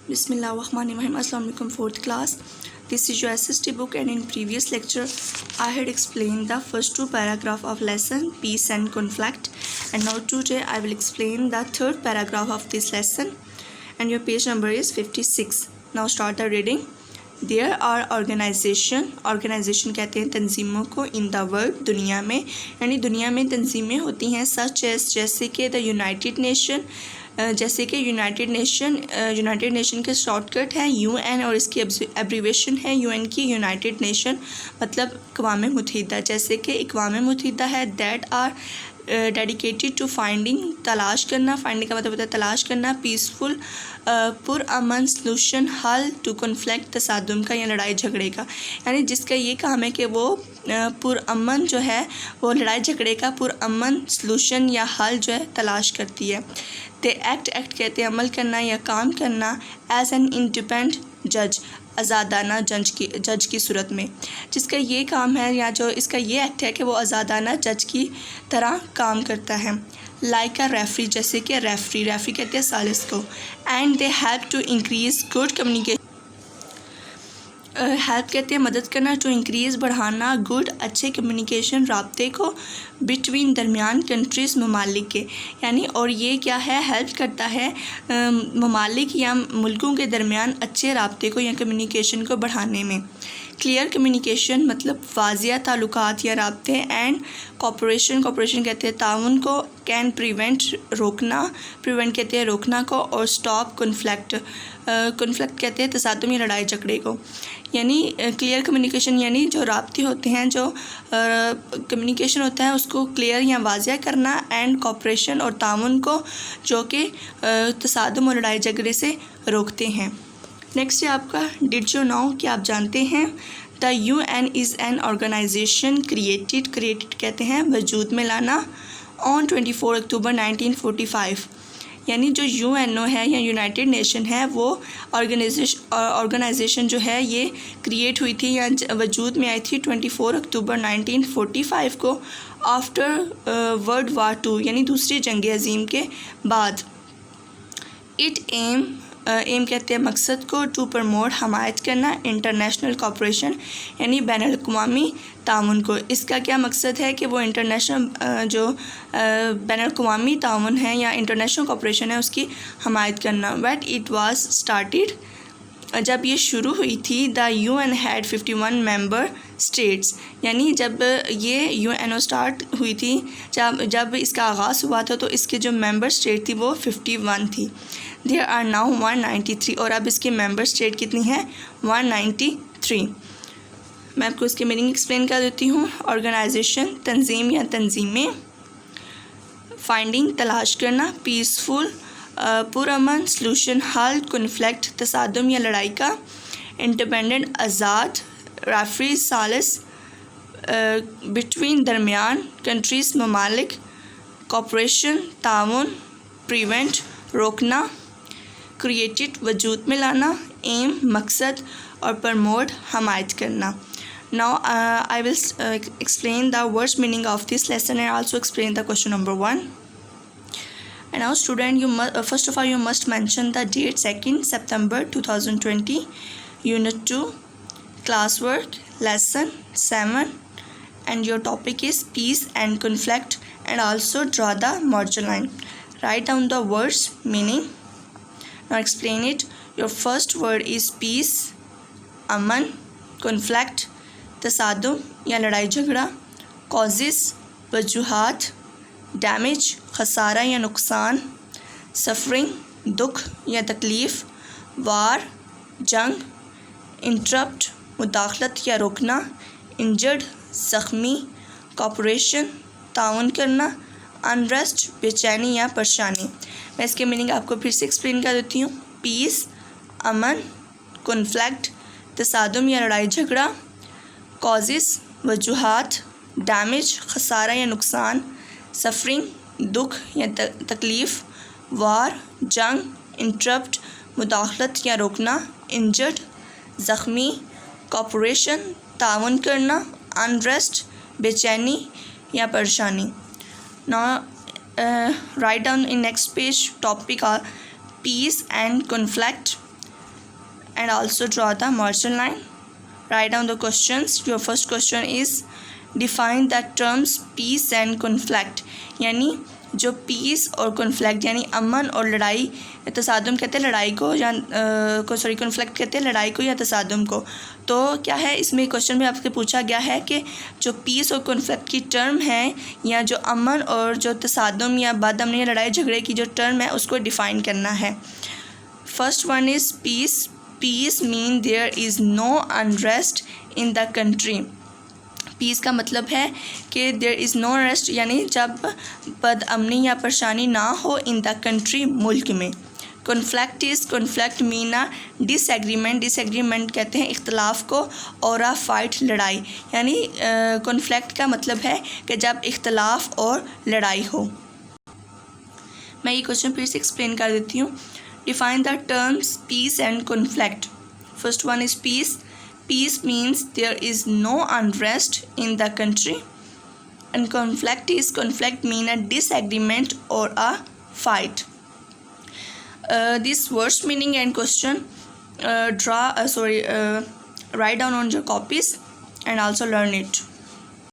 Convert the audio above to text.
Bismillahirrahmanirrahim. Assalamu alaikum, fourth class. This is your SST book, and in previous lecture I had explained the first two paragraph of lesson peace and conflict, and now today I will explain the third paragraph of this lesson, and your page number is 56. Now start the reading. There are organization कहते हैं तंजीमों को in the world दुनिया में, यानी दुनिया में तंजीमें होती हैं such as जैसे कि the United Nation, जैसे कि यूनाइटेड नेशन के शॉर्टकट है UN और इसकी एब्रीवेशन है UN की यूनाइटेड नेशन मतलब अक़वाम मुत्तहिदा। जैसे कि अक़वाम मुत्तहिदा है that are dedicated to finding तलाश करना, फाइंडिंग का मतलब होता है तलाश करना, पीसफुल पुरअमन सलूशन हल टू कॉन्फ्लिक्ट तसादुम का या लड़ाई झगड़े का, यानी जिसका ये काम है कि वो पुरअमन जो है वो लड़ाई झगड़े का पुरअमन सलूशन या हल जो है तलाश करती है। ते एक्ट कहते हैं अमल करना या काम करना एज एन इंडिपेंडेंट जज आज़ादाना जज की सूरत में, जिसका ये काम है या जो इसका ये एक्ट है कि वो आज़ादाना जज की तरह काम करता है। लाइक अ रेफरी, जैसे कि रेफरी कहते हैं सालिस को। And they help to increase good communication, help कहते हैं मदद करना, टू इंक्रीज़ बढ़ाना गुड अच्छे कम्युनिकेशन राब्ते को बिटवीन दरमियान कंट्रीज़ ममालिक के, यानी और ये क्या है हेल्प करता है ममालिक या मुल्कों के दरमियान अच्छे राब्ते को या कम्युनिकेशन को बढ़ाने में। क्लियर कम्युनिकेशन मतलब वाज़िया ताल्लुकात या राब्ते। एंड कॉपरेशन कहते हैं ताउन को। कैन प्रिवेंट रोकना, प्रिवेंट कहते हैं रोकना को। और स्टॉप कॉन्फ्लिक्ट कहते हैं तसादुम या लड़ाई झगड़े को। यानी क्लियर कम्युनिकेशन यानी जो राब्ते होते हैं, जो कम्युनिकेशन होता है उसको क्लियर या वाज़िया करना। एंड कॉपरेशन और ताउन को जो कि तसादुम और लड़ाई झगड़े से रोकते हैं। नेक्स्ट है आपका डिड यू नो, कि आप जानते हैं the UN is an organisation created कहते हैं वजूद में लाना ऑन 24 अक्टूबर 1945, यानी जो UNO है या यूनाइटेड नेशन है वो ऑर्गेनाइजेशन जो है ये क्रिएट हुई थी या वजूद में आई थी 24 अक्टूबर 1945 को आफ्टर वर्ल्ड वार 2 यानी दूसरी जंग अज़ीम के बाद। इट एम कहते हैं मकसद को, टू प्रमोट हमायत करना इंटरनेशनल कॉपरेशन यानी बैनुल-अक़वामी ताउन को। इसका क्या मकसद है कि वो इंटरनेशनल जो बैनुल-अक़वामी ताउन है या इंटरनेशनल कॉपरेशन है उसकी हमायत करना। व्हेन इट वाज स्टार्टेड, जब ये शुरू हुई थी, the UN had 51 member states, यानी जब ये UNO स्टार्ट हुई थी, जब इसका आगाज़ हुआ था तो इसके जो मेंबर स्टेट थी वो 51 थी। देयर आर नाउ 193, और अब इसकी मेंबर स्टेट कितनी है 193। मैं आपको इसकी मीनिंग एक्सप्लेन कर देती हूँ। ऑर्गेनाइजेशन तंजीम या तंजीमें, फाइंडिंग तलाश करना, पीसफुल पुरअमन सलूशन हल कॉन्फ्लिक्ट तसादुम या लड़ाई का, इंडिपेंडेंट आज़ाद रेफरी सालिस बिटवीन दरमियान कंट्रीज़ ममालिक, कॉपरेशन ताउन, प्रिवेंट रोकना, क्रिएटेड वजूद में लाना, एम मकसद, और प्रमोट हमायत करना। Now I will explain the words meaning of this lesson and also explain the question number 1. And now student, you must first of all you must mention the date 2nd September 2020, unit 2, classwork, lesson 7, and your topic is peace and conflict, and also draw the margin line. Write down the words meaning. Now explain it. Your first word is peace, Aman, conflict तसादुम या लड़ाई झगड़ा, causes वजूहात, damage खसारा या नुकसान, suffering दुख या तकलीफ़, वार जंग, interrupt मुदाखलत या रोकना, इंजर्ड ज़ख्मी, कॉपरेशन ताउन करना, अनरेस्ट बेचैनी या परेशानी। मैं इसके मीनिंग आपको फिर से एक्सप्लेन कर देती हूँ। पीस अमन, कॉन्फ्लिक्ट तसादुम या लड़ाई झगड़ा, कॉजेस वजूहात, डैमेज खसारा या नुकसान, सफरिंग दुख या तकलीफ़, वार जंग, इंटरप्ट मुदाखलत या रोकना, इंजर्ड ज़ख्मी, कॉपरेशन ताउन करना, अनरेस्ट बेचैनी या परेशानी। Now write down in next page topic are peace and conflict, and also draw the margin line. Write down the questions. Your first question is define the terms peace and conflict. यानी जो piece और conflict यानी अमन और लड़ाई, तसादुम कहते हैं लड़ाई को, या कॉन्फ्लिक्ट कहते हैं लड़ाई को या तसादुम को। तो क्या है इसमें क्वेश्चन में आपसे पूछा गया है कि जो पीस और कॉन्फ्लिक्ट की टर्म है, या जो अमन और जो तसादुम या बदअमनी या लड़ाई झगड़े की जो टर्म है उसको डिफ़ाइन करना है। First one is peace. Peace mean there is no unrest in the country. Peace का मतलब है कि देयर इज़ नो अनरेस्ट यानी जब बदअमनी या परेशानी ना हो इन द कंट्री, मुल्क में. कॉन्फ्लिक्ट मीन अ डिसएग्रीमेंट. डिसएग्रीमेंट कहते हैं इख्तलाफ को, और अ फाइट लड़ाई. यानी कॉन्फ्लिक्ट का मतलब है कि जब इख्तलाफ और लड़ाई हो. मैं ये क्वेश्चन फिर से एक्सप्लेन कर देती हूँ. Define the terms peace and conflict. First one is peace. Peace means there is no unrest in the country, and conflict mean a disagreement or a fight. This words meaning and question write down on your copies and also learn it.